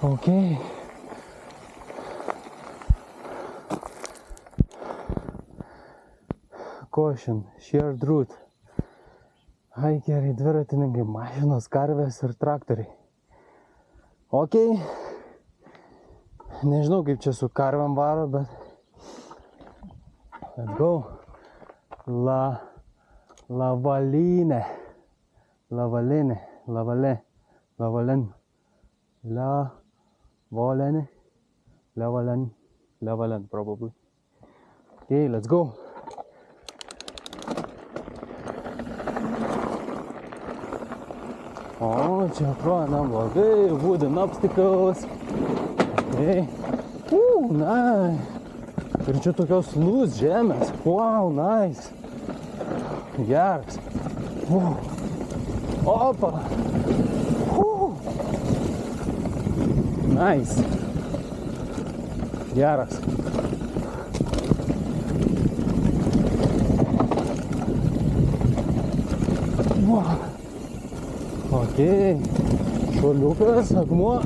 Okay. Caution, shared route. Haikeriai, dviratininkai, mašinos, karvės ir traktoriai. Okay. Nežinau, kaip čia su karvėm varo, bet let's go. Lavalinė, probably. Okay, let's go. O, čia atrodo neblogai, wooden obstacles. Okay. Nice. Ir čia tokios loose žemės. Wow, nice. Geras. Opa. Nice. Geras. Wow. Okay. Šuoliukas, akmuo.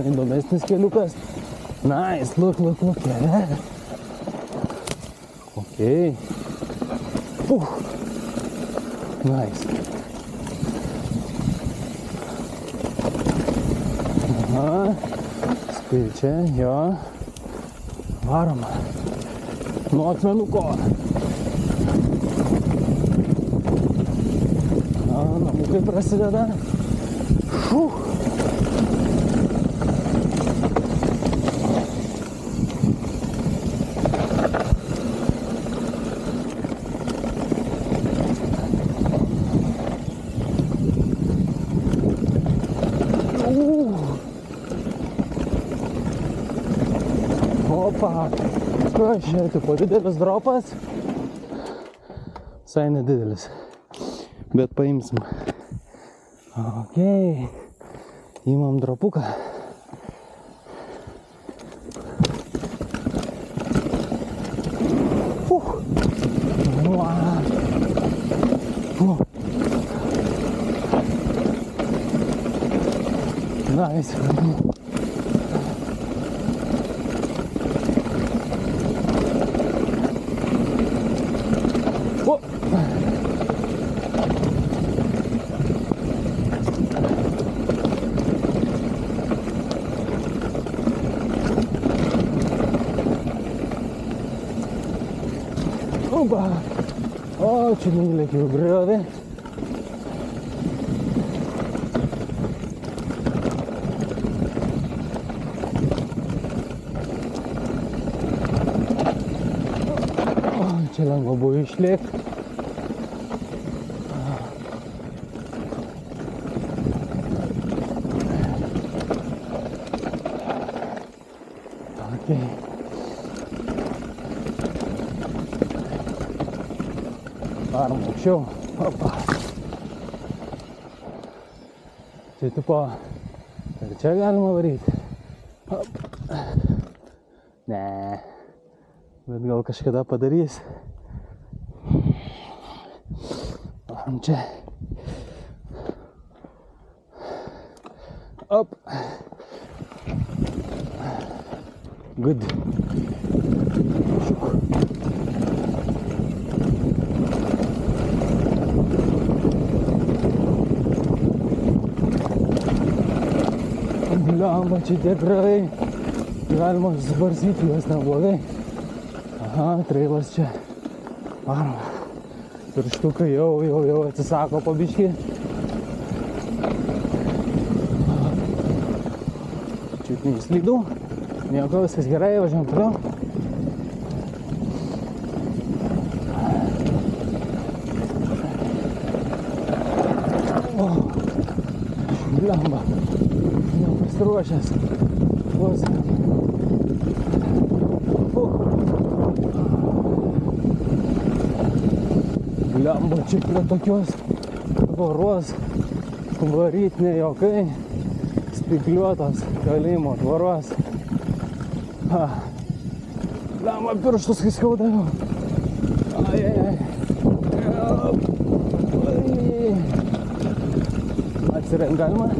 Įdomesnis keliukas. Nice, look, yeah. Okay. Nice. Aha. Spėju čia, jo. Varom. Nuo akmenuko. Namukai prasideda. Opa, kas čia, tipo didelis dropas? Visai nedidelis, bet paimsim. Okay, įmam dropuką. Nice. O, čia neįlėkiau griovį. Čia lengva buvo išlėkti. Okay. Varom aukščiau. Opa. Čia tipo, ir čia galima varyti. Opa. Ne. Bet gal kažkada padarys. Varom čia. Op. Good. Bliamba, čia tikrai galima susibarsyti juos neblogai. Aha, trailas čia. Varom. Pirštukai jau atsisako po biškį. Čiut neįslydau. Nieko, viskas gerai, važiuojam toliau. Bliamba. Nepasiruošęs. Blemba, čia prie tokios tvoros varyt ne jokai, spygliuotos kalėjimo tvoros. Blemba, pirštus kai skaudavau. Atsirenk galima.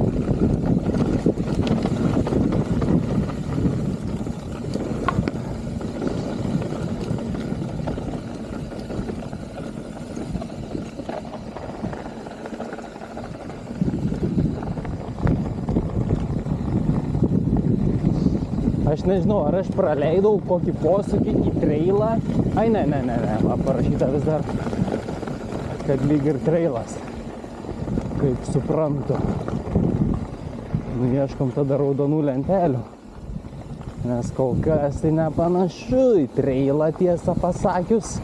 Aš nežinau, ar aš praleidau kokį posūkį į trailą. Ai, ne, parašyta vis dar, kad lyg ir trailas, kaip suprantu. Ieškom tada raudonų lentelių, nes kol kas tai nepanašu į trailą, tiesą pasakius.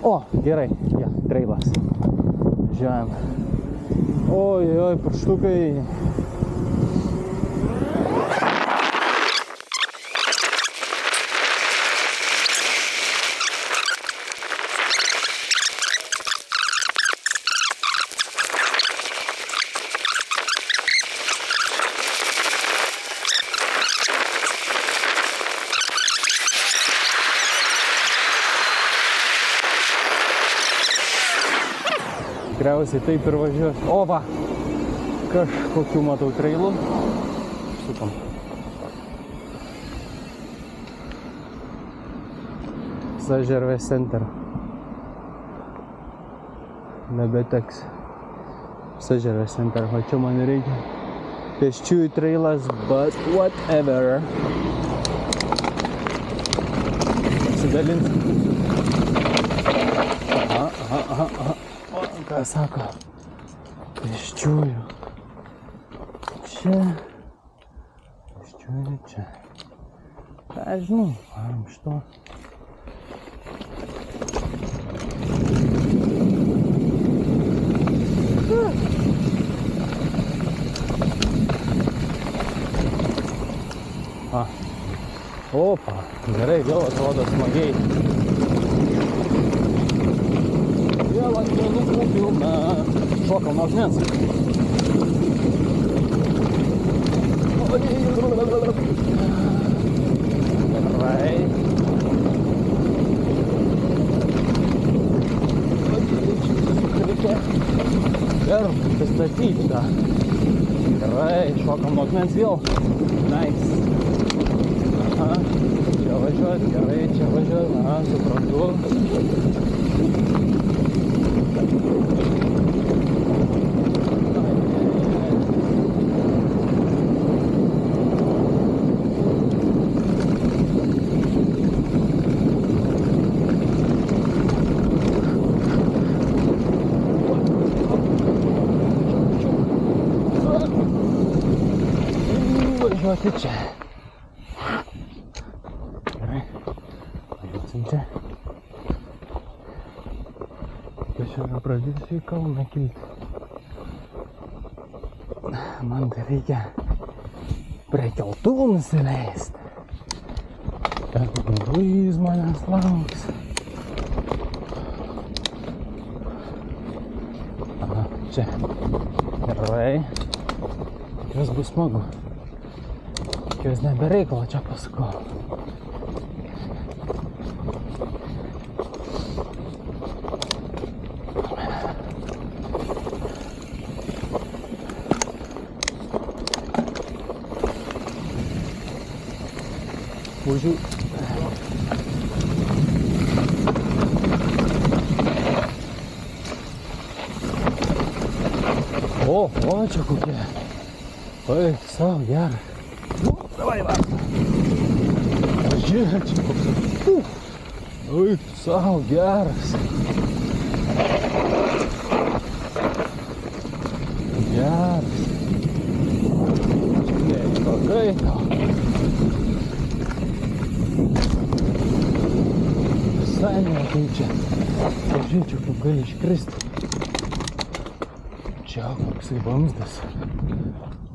O, gerai, ja, trailas. Žiūrėjom. Oi, pirštukai. Tikriausiai taip ir važiuos. O va, kažkokių matau trailų. Sukam. Sažervės center. Nebeteks. Sažervės center. O čia man reikia. Pėsčiųjų trailas, but whatever. Pasidalinsiu. Aha. Ką sako? Pėsčiųjų. Čia. Pėsčiųjų čia. Ką žinau, varom šito. Opa, gerai, vėl atrodo smagiai. Vėl akmenukų pilna. Šokam nuo akmens. Gerai. Ir pristatyti tą. Gerai, šokam nuo akmens vėl. Nice. Aha, čia važiuot, gerai, čia važiuot. Aha, suprantu. Važiuoti čia. Gerai, važiuosim čia. Aš pradėsiu į kalną kilti. Man tai reikia prie keltuvų nusileisti. Ten kruiz manęs lauks. Aha, čia. Gerai. Tikiuos bus smagu. Tikiuos nebereikalo čia pasukau. Užu. O, čia kokie. Oi, savo gerai. Nu, davai, va. Žiūrėk, čia koks. Oi, savo geras. Geras. Neįtokai tau. Visai nekeičia. Pažiūrėčiau, kaip gali iškristi. Čia koksai vamzdas.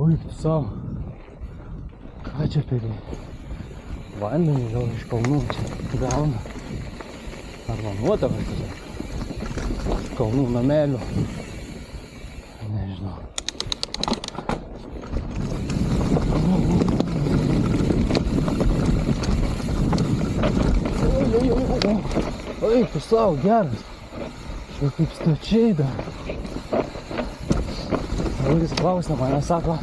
Ui, tu savo. Ką čia turi? Vandenį gal iš kalnų čia gauna. Arba nuotavai tada. kalnų namelių. Nežinau. Oi, pusiau geras. Čia kaip stačiai dar. Jis klausia mane, sako,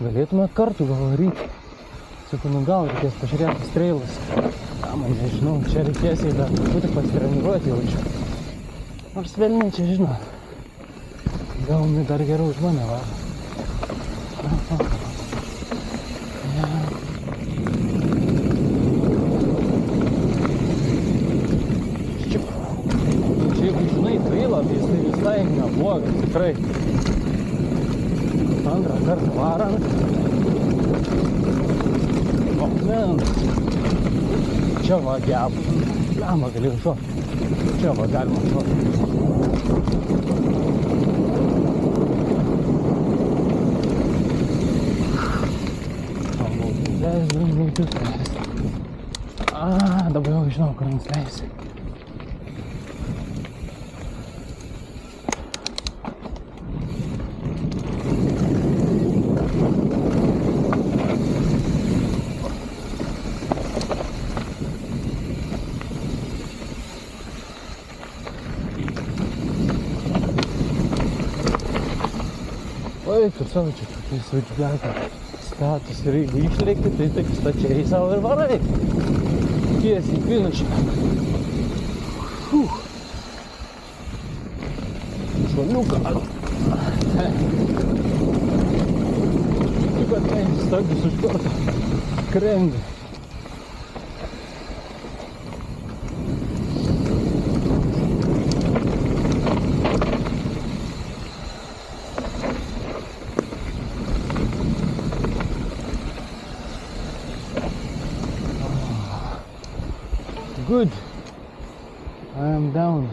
galėtume kartu gal varyti. Sakau, nu gal reikės pažiūrėti trailus. Man nežinau, čia reikės dar truputį pasitreniruoti jaučiu. Nors velniai čia žino. Gal jinai dar geriau už mane varo. Jeigu žinai trailą, tai jisai visai neblogas, tikrai. Antrą kartą varant. O, men. Čia va geba. Lama galėjau šokti. Čia va galima šokti. Dabar jau žinau, kur nusileisi. Oi, tu savo čia tokiai svečbekė status ir jeigu išleiki, tai taip stačiai savo ir varai. Tiesiai finišą. Šuoliuką. Tik kad tai stabdys už karto. Krendi. Good. I am down.